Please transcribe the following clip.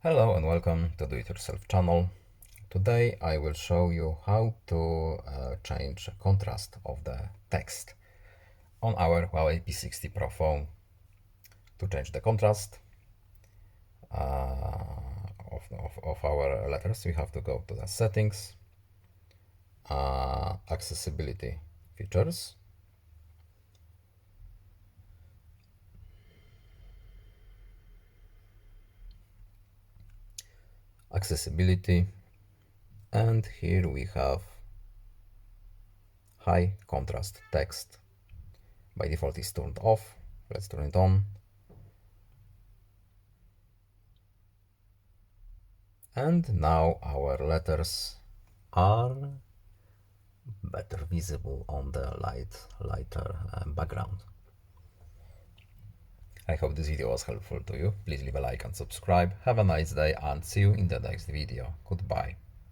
Hello and welcome to Do It Yourself channel. Today I will show you how to change the contrast of the text on our HUAWEI P60 Pro phone. To change the contrast of our letters, we have to go to the settings, accessibility features, accessibility, and here we have high contrast text. By default is turned off. Let's turn it on. And now our letters are better visible on the lighter background. I hope this video was helpful to you. Please leave a like and subscribe. Have a nice day and see you in the next video. Goodbye.